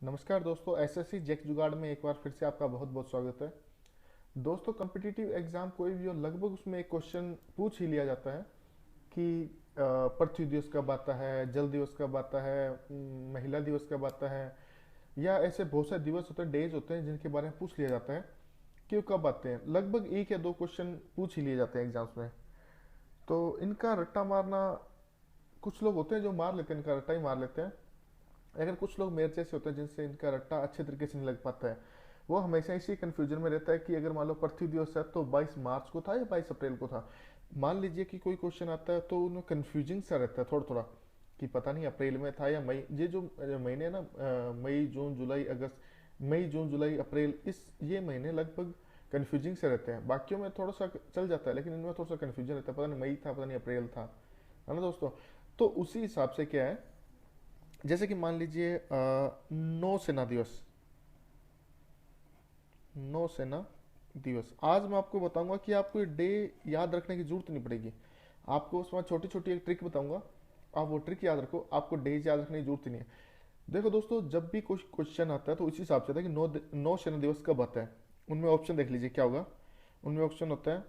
नमस्कार दोस्तों, एसएससी जेक जुगाड़ में एक बार फिर से आपका बहुत बहुत स्वागत है। दोस्तों, कम्पिटिटिव एग्जाम कोई भी हो, लगभग उसमें एक क्वेश्चन पूछ ही लिया जाता है कि पृथ्वी दिवस कब आता है, जल दिवस कब आता है, महिला दिवस कब आता है, या ऐसे बहुत सारे दिवस होते हैं, डेज होते हैं जिनके बारे में पूछ लिया जाता है कि वो कब आते हैं। लगभग एक या दो क्वेश्चन पूछ ही लिए जाते हैं एग्जाम्स में। तो इनका रट्टा मारना, कुछ लोग होते हैं जो मार लेते हैं, इनका रट्टा ही मार लेते हैं। अगर कुछ लोग मेरे जैसे होते हैं जिनसे इनका रट्टा अच्छे तरीके से नहीं लग पाता है, वो हमेशा इसी कंफ्यूजन में रहता है कि अगर मान लो पृथ्वी दिवस है तो 22 मार्च को था या 22 अप्रैल को था। मान लीजिए कि कोई क्वेश्चन आता है तो उनमें कंफ्यूजिंग सा रहता है थोड़ा थोड़ा कि पता नहीं अप्रैल में था या मई। ये जो महीने ना, मई जून जुलाई अगस्त, मई जून जुलाई अप्रैल, इस ये महीने लगभग कंफ्यूजिंग से रहते हैं। बाकियों में थोड़ा सा चल जाता है, लेकिन इनमें थोड़ा सा कंफ्यूजन रहता है, पता नहीं मई था पता नहीं अप्रैल था, है ना दोस्तों। तो उसी हिसाब से क्या है, जैसे कि मान लीजिए नौसेना दिवस, नौसेना दिवस आज मैं आपको बताऊंगा कि आपको ये डे याद रखने की जरूरत नहीं पड़ेगी। आपको उसमें छोटी छोटी एक ट्रिक बताऊंगा, आप वो ट्रिक याद रखो, आपको डेज याद रखने की जरूरत ही नहीं है। देखो दोस्तों, जब भी कुछ क्वेश्चन आता है तो इसी हिसाब से आता है कि नौसेना दिवस कब आता है। उनमें ऑप्शन देख लीजिए क्या होगा। उनमें ऑप्शन होता है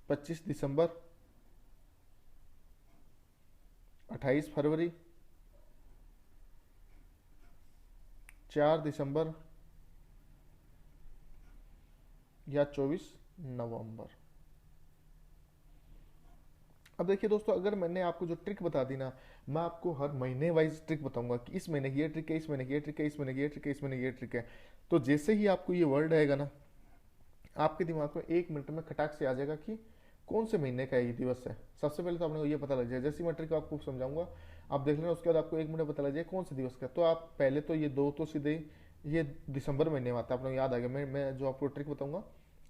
25 दिसंबर, 28 फरवरी, 4 दिसंबर, या 24 नवंबर। अब देखिए दोस्तों, अगर मैंने आपको जो ट्रिक बता दी ना, मैं आपको हर महीने वाइज ट्रिक बताऊंगा कि इस महीने की ये ट्रिक है, इस महीने की ये ट्रिक है, इस महीने की ये ट्रिक है, इस महीने की ये ट्रिक है। तो जैसे ही आपको ये वर्ड आएगा ना, आपके दिमाग में 1 मिनट में खटाक से आ जाएगा कि कौन से महीने का ये दिवस है। सबसे पहले तो आपने को ये पता लग जाए, जैसे ही मैं ट्रिक आपको समझाऊंगा आप देख लेना, उसके बाद आपको 1 मिनट पता लग जाए कौन से दिवस का। तो आप पहले तो ये दो तो सीधे ये दिसंबर महीने में आता है, आपको याद आ गया। मैं जो आपको ट्रिक बताऊंगा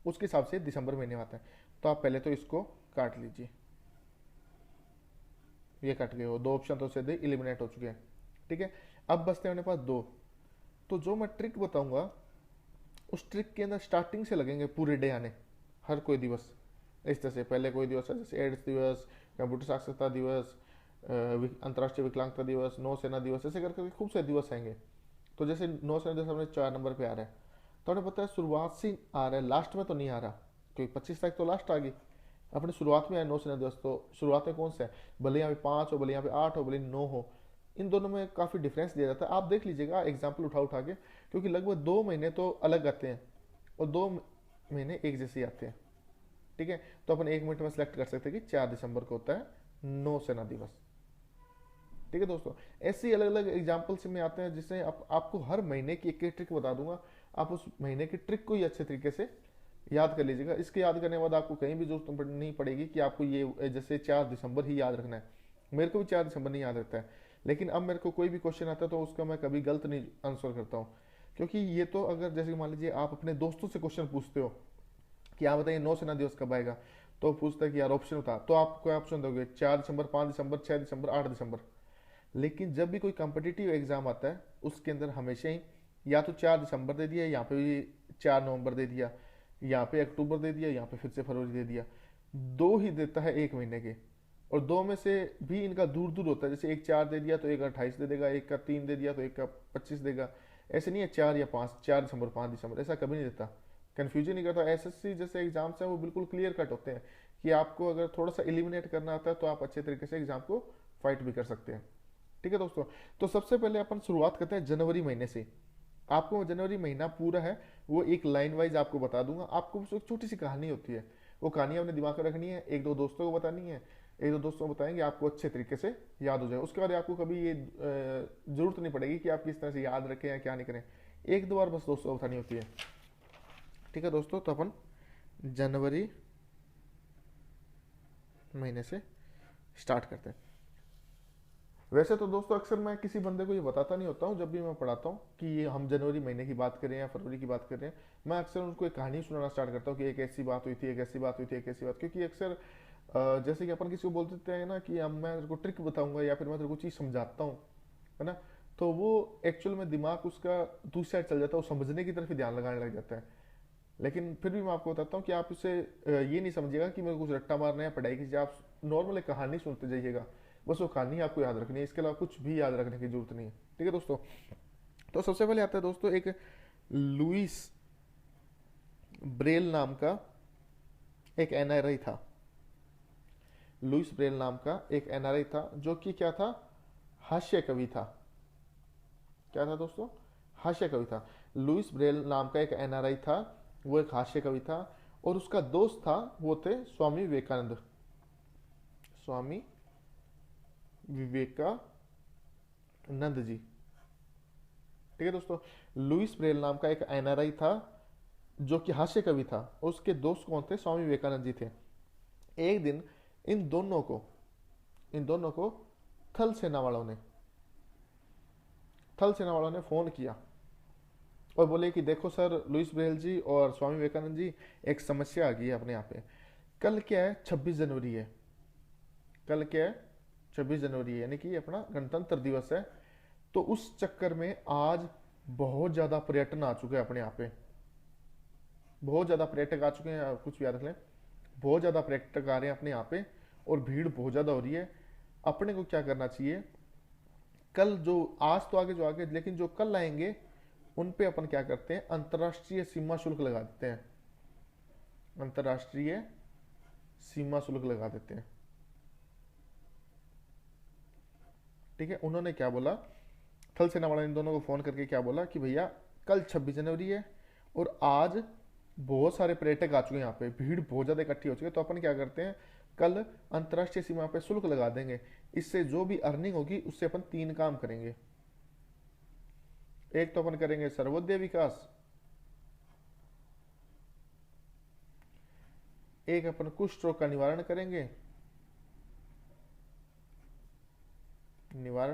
उसके हिसाब से दिसंबर महीने में आता है। तो आप पहले तो इसको काट लीजिए, ये कट गए हो, दो ऑप्शन तो सीधे इलिमिनेट हो चुके हैं। ठीक है, अब बचते हैं अपने पास दो। तो जो मैं ट्रिक बताऊंगा उस ट्रिक के अंदर स्टार्टिंग से लगेंगे पूरे डे आने, हर कोई दिवस। इस तरह से पहले कोई दिवस है जैसे एड्स दिवस, कंप्यूटर साक्षरता दिवस, अंतर्राष्ट्रीय विकलांगता दिवस, नौसेना दिवस, ऐसे करके खूब सारे दिवस आएंगे। तो जैसे नौसेना दिवस अपने 4 नंबर पे आ रहा है, तो आपने पता है शुरुआत से आ रहा है, लास्ट में तो नहीं आ रहा, क्योंकि 25 तारीख तो लास्ट आ गई। अपने शुरुआत में आए नौसेना दिवस, तो शुरुआत में कौन सा है, भले यहाँ पे 5 हो, भले यहाँ पे 8 हो, भले 9 हो, इन दोनों में काफ़ी डिफरेंस दिया जाता है। आप देख लीजिएगा एग्जाम्पल उठा उठा के, क्योंकि लगभग 2 महीने तो अलग आते हैं और 2 महीने एक जैसे ही आते हैं। ठीक है, तो अपन 1 मिनट में सेलेक्ट कर सकते हैं कि 4 दिसंबर को होता है नौसेना दिवस। ठीक है दोस्तों, ऐसे ही अलग अलग एग्जाम्पल से में आते हैं, जिससे आपको हर महीने की एक एक ट्रिक बता दूंगा। आप उस महीने की ट्रिक को ही अच्छे तरीके से याद कर लीजिएगा। इसके याद करने के बाद आपको कहीं भी जरूरत नहीं पड़ेगी कि आपको ये जैसे 4 दिसंबर ही याद रखना है। मेरे को भी 4 दिसंबर नहीं याद रहता है, लेकिन अब मेरे को कोई भी क्वेश्चन आता है तो उसका मैं कभी गलत नहीं आंसर करता हूँ। क्योंकि ये तो अगर जैसे मान लीजिए आप अपने दोस्तों से क्वेश्चन पूछते हो कि आप बताइए नौसेना दिवस कब आएगा, तो पूछता है कि यार ऑप्शन होता, तो आप कोई ऑप्शन दोगे 4 दिसंबर, 5 दिसंबर, 6 दिसंबर, 8 दिसंबर। लेकिन जब भी कोई कम्पिटिटिव एग्जाम आता है उसके अंदर हमेशा ही या तो 4 दिसंबर दे दिया, यहाँ पे भी 4 नवंबर दे दिया, यहाँ पे अक्टूबर दे दिया, यहाँ पे फिर से फरवरी दे दिया। दो ही देता है एक महीने के, और दो में से भी इनका दूर दूर होता है। जैसे एक 4 दे दिया तो एक 28 दे देगा, एक का 3 दे दिया तो एक का 25 देगा। ऐसे नहीं है 4 या 5, 4 दिसंबर 5 दिसंबर, ऐसा कभी नहीं देता। कन्फ्यूजन नहीं करता। एसएससी जैसे एग्जाम्स हैं वो बिल्कुल क्लियर कट होते हैं कि आपको अगर थोड़ा सा एलिमिनेट करना आता है तो आप अच्छे तरीके से एग्जाम को फाइट भी कर सकते हैं। ठीक है दोस्तों, तो सबसे पहले अपन शुरुआत करते हैं जनवरी महीने से। आपको जनवरी महीना पूरा है वो एक लाइन वाइज आपको बता दूंगा। आपको उसमें एक छोटी सी कहानी होती है, वो कहानी अपने दिमाग में रखनी है, एक दो दोस्तों को बतानी है, एक दो दोस्तों को बताएंगे, आपको अच्छे तरीके से याद हो जाए। उसके बाद आपको कभी ये जरूरत नहीं पड़ेगी कि आप किस तरह से याद रखें या क्या नहीं करें, एक दो बार बस दोस्तों को बतानी होती है। ठीक है दोस्तों, तो अपन जनवरी महीने से स्टार्ट करते हैं। वैसे तो दोस्तों अक्सर मैं किसी बंदे को ये बताता नहीं होता हूँ जब भी मैं पढ़ाता हूँ कि ये हम जनवरी महीने की बात करें या फरवरी की बात करें। मैं अक्सर उनको एक कहानी सुनाना स्टार्ट करता हूँ कि एक ऐसी बात हुई थी, एक ऐसी बात हुई थी, एक ऐसी बात। क्योंकि अक्सर जैसे कि अपन किसी को बोल देते हैं ना कि अब मैं तेरे को ट्रिक बताऊंगा या फिर मैं तेरे को चीज़ समझाता हूँ, है ना, तो वो एक्चुअल में दिमाग उसका दूसरी साइड चल जाता है, वो समझने की तरफ ही ध्यान लगाने लग जाता है। लेकिन फिर भी मैं आपको बताता हूँ कि आप इसे ये नहीं समझिएगा कि मेरे को कुछ रट्टा मारना है पढ़ाई की, आप नॉर्मल एक कहानी सुनते जाइएगा। बस वो कहानी आपको याद रखनी है, इसके अलावा कुछ भी याद रखने की जरूरत नहीं है। ठीक है दोस्तों, तो सबसे पहले आता है दोस्तों एक लुइस ब्रेल नाम का एक एनआरआई था। लुइस ब्रेल नाम का एक एनआरआई था जो कि क्या था, हास्य कवि था। क्या था दोस्तों, हास्य कवि था। लुइस ब्रेल नाम का एक एनआरआई था, वो एक हास्य कवि था। और उसका दोस्त था, वो थे स्वामी विवेकानंद। स्वामी विवेकानंद जी। ठीक है दोस्तों, लुइस ब्रेल नाम का एक एनआरआई था जो कि हास्य कवि था। उसके दोस्त कौन थे, स्वामी विवेकानंद जी थे। एक दिन इन दोनों को थल सेना वालों ने फोन किया और बोले कि देखो सर, लुइस ब्रेल जी और स्वामी विवेकानंद जी, एक समस्या आ गई है अपने यहाँ पे। कल क्या है, 26 जनवरी है। कल क्या है, 26 जनवरी है, यानी कि अपना गणतंत्र दिवस है। तो उस चक्कर में आज बहुत ज्यादा पर्यटन आ चुके हैं अपने यहाँ पे। बहुत ज्यादा पर्यटक आ चुके हैं, कुछ भी याद रख लें, बहुत ज्यादा पर्यटक आ रहे हैं अपने यहाँ पे और भीड़ बहुत ज्यादा हो रही है। अपने को क्या करना चाहिए, कल जो, आज तो आगे जो आगे, लेकिन जो कल आएंगे उन पे अपन क्या करते हैं, अंतर्राष्ट्रीय सीमा शुल्क लगा देते हैं। अंतर्राष्ट्रीय सीमा शुल्क लगा देते हैं। ठीक है, उन्होंने क्या बोला, थल सेना वाले इन दोनों को फोन करके क्या बोला कि भैया कल 26 जनवरी है और आज बहुत सारे पर्यटक आ चुके हैं यहाँ पे, भीड़ बहुत ज्यादा इकट्ठी हो चुकी है। तो अपन क्या करते हैं, कल अंतर्राष्ट्रीय सीमा पे शुल्क लगा देंगे। इससे जो भी अर्निंग होगी उससे अपन 3 काम करेंगे। एक तो अपन करेंगे सर्वोदय विकास, एक अपन कुष्ठ रोग का निवारण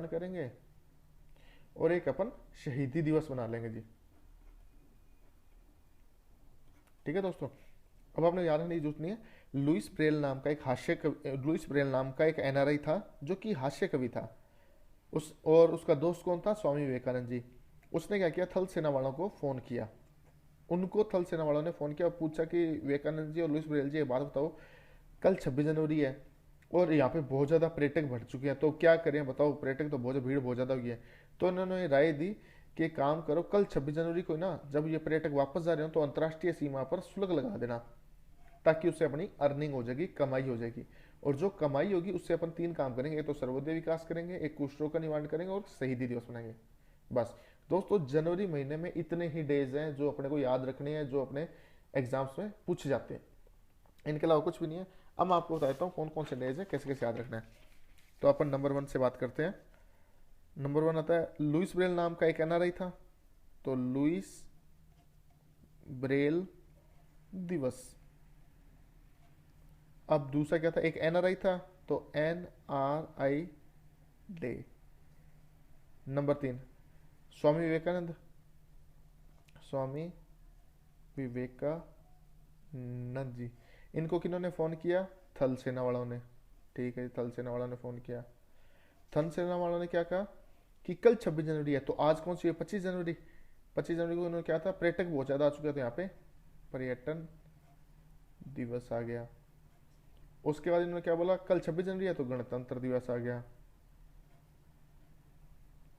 करेंगे और एक अपन शहीदी दिवस बना लेंगे जी। ठीक है दोस्तों, अब आपने याद रखने की जरूरत नहीं है, लुइस ब्रेल नाम का एक एनआरआई था जो कि हास्य कवि था। और उसका दोस्त कौन था, स्वामी विवेकानंद जी। उसने क्या किया, थल सेना वालों को फोन किया। उनको थल सेना वालों ने फोन किया और पूछा कि विवेकानंद जी और लुइस ब्रेल जी, एक बात बताओ, कल 26 जनवरी है और यहाँ पे बहुत ज्यादा पर्यटक बढ़ चुके हैं, तो क्या करें बताओ, पर्यटक तो बहुत, भीड़ बहुत ज्यादा हुई है। तो उन्होंने राय दी कि एक काम करो, कल 26 जनवरी को ना जब ये पर्यटक वापस जा रहे हो तो अंतर्राष्ट्रीय सीमा पर शुल्क लगा देना, ताकि उससे अपनी अर्निंग हो जाएगी, कमाई हो जाएगी। और जो कमाई होगी उससे अपन 3 काम करेंगे, एक तो सर्वोदय विकास करेंगे, एक कुष्ठ रोग का निवारण करेंगे और शहीदी दिवस मनाएंगे। बस दोस्तों, जनवरी महीने में इतने ही डेज हैं जो अपने को याद रखने हैं, जो अपने एग्जाम्स में पूछे जाते हैं। इनके अलावा कुछ भी नहीं है। अब मैं आपको बताता हूँ कौन कौन से डेज है, कैसे कैसे याद रखना है। तो अपन नंबर 1 से बात करते हैं। नंबर 1 आता है, लुइस ब्रेल नाम का एक एनआरआई था, तो लुइस ब्रेल दिवस। अब दूसरा क्या था, एक एनआरआई था, तो NRI day. Number 3, Swami Vivekananda, Swami Vivekananda ji. इनको किन्होंने फोन किया, थल सेना वालों ने। ठीक है, थल सेना वालों ने फोन किया। थल सेना वालों ने क्या कहा कि कल 26 जनवरी है, तो आज कौन सी है, 25 जनवरी। 25 जनवरी को इन्होंने क्या था, पर्यटक बहुत ज्यादा आ चुके थे यहाँ पे, पर्यटन दिवस आ गया। उसके बाद इन्होंने क्या बोला, कल 26 जनवरी है तो गणतंत्र दिवस आ गया।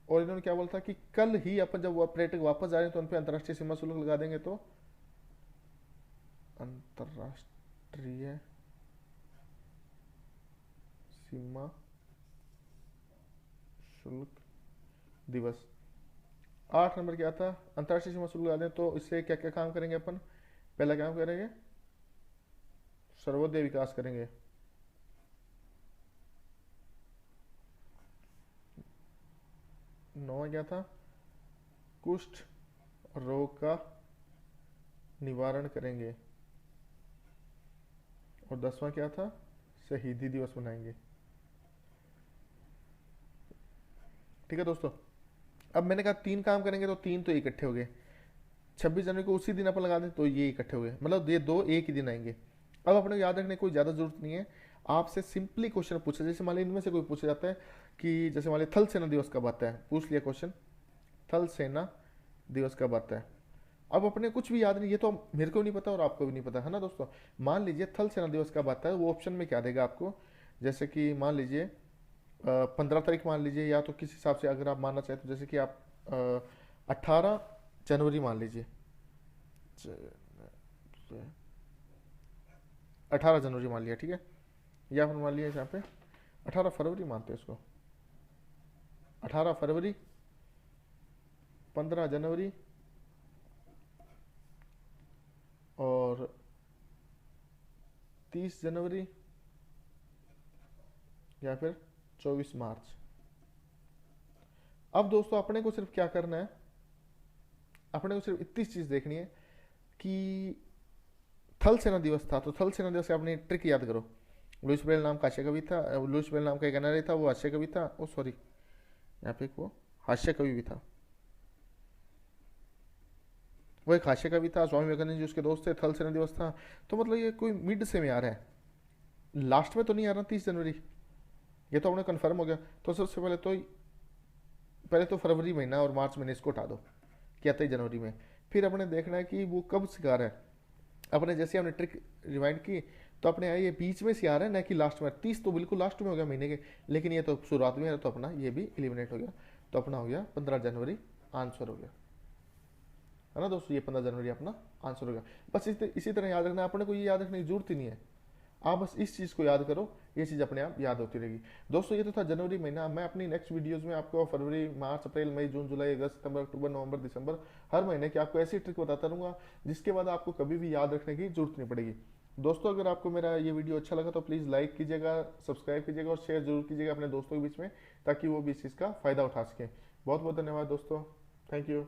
और इन्होंने क्या बोला था कि कल ही अपन जब पर्यटक वापस जा रहे हैं तो उन पर अंतर्राष्ट्रीय सीमा शुल्क लगा देंगे, तो अंतर्राष्ट्रीय सीमा शुल्क दिवस। 8 नंबर क्या था, अंतर्राष्ट्रीय सीमा शुल्क लगा दें तो इससे क्या क्या काम करेंगे अपन, पहला काम करेंगे सर्वोदय विकास करेंगे। नौवा क्या था, कुष्ठ रोग का निवारण करेंगे। और 10वां क्या था, शहीदी दिवस मनाएंगे। ठीक है दोस्तों, अब मैंने कहा 3 काम करेंगे तो 3 तो इकट्ठे हो गए। 26 जनवरी को उसी दिन अपन लगा दें तो ये इकट्ठे हो गए, मतलब ये 2 एक ही दिन आएंगे। अब अपने को याद रखने की कोई ज्यादा जरूरत नहीं है। आपसे सिंपली क्वेश्चन पूछा, जैसे मान ली इनमें से कोई पूछा जाता है कि जैसे मान ली थल सेना दिवस कब आता है, पूछ लिया क्वेश्चन, थल सेना दिवस कब आता है। अब अपने कुछ भी याद नहीं, ये तो मेरे को नहीं पता और आपको भी नहीं पता है ना दोस्तों। मान लीजिए थल सेना दिवस कब आता है, वो ऑप्शन में क्या देगा आपको, जैसे कि मान लीजिए 15 तारीख मान लीजिए, या तो किस हिसाब से अगर आप मानना चाहें तो जैसे कि आप 18 जनवरी मान लीजिए, 18 जनवरी मान लिया, ठीक है, या फिर मान लिया यहाँ पे 18 फरवरी मानते हैं इसको, 18 फरवरी, 15 जनवरी और 30 जनवरी या फिर 24 मार्च। अब दोस्तों अपने को सिर्फ क्या करना है, अपने को सिर्फ इतनी चीज देखनी है कि थल सेना दिवस था, तो थल सेना दिवस से अपनी ट्रिक याद करो। लुइस ब्रेल नाम का हास्य कवि था, लुइस ब्रेल नाम का एक एनआरए था, वो हास्य कवि था, ओ सॉरी यहाँ पे वो हास्य कवि भी था, वो एक हास्य कवि था, स्वामी विवेकानंद जी उसके दोस्त थे, थल सेना दिवस था। तो मतलब ये कोई मिड से में आ रहा है, लास्ट में तो नहीं आ रहा 30 जनवरी, ये तो अपने कन्फर्म हो गया। तो सबसे पहले तो फरवरी महीना और मार्च महीने इसको उठा दो, क्या 23 जनवरी में। फिर अपने देखना है कि वो कब से आ रहा है, अपने जैसे हमने ट्रिक रिवाइंड की तो अपने ये बीच में से आ रहा है ना कि लास्ट में। 30 तो बिल्कुल लास्ट में हो गया महीने के, लेकिन ये तो शुरुआत में है, तो अपना ये भी एलिमिनेट हो गया, तो अपना हो गया 15 जनवरी आंसर हो गया, है ना दोस्तों, ये 15 जनवरी अपना आंसर हो गया। बस इसी तरह याद रखना, अपने को ये याद रखने की जरूरत ही नहीं है, आप बस इस चीज़ को याद करो, ये चीज़ अपने आप याद होती रहेगी। दोस्तों ये तो था जनवरी महीना। मैं अपनी नेक्स्ट वीडियोस में आपको फरवरी, मार्च, अप्रैल, मई, जून, जुलाई, अगस्त, सितंबर, अक्टूबर, नवंबर, दिसंबर, हर महीने की आपको ऐसी ट्रिक बताता रहूँगा जिसके बाद आपको कभी भी याद रखने की जरूरत नहीं पड़ेगी। दोस्तों अगर आपको मेरा ये वीडियो अच्छा लगा तो प्लीज़ लाइक कीजिएगा, सब्सक्राइब कीजिएगा और शेयर जरूर कीजिएगा अपने दोस्तों के बीच में, ताकि वो भी इस चीज़ का फ़ायदा उठा सकें। बहुत बहुत धन्यवाद दोस्तों, थैंक यू।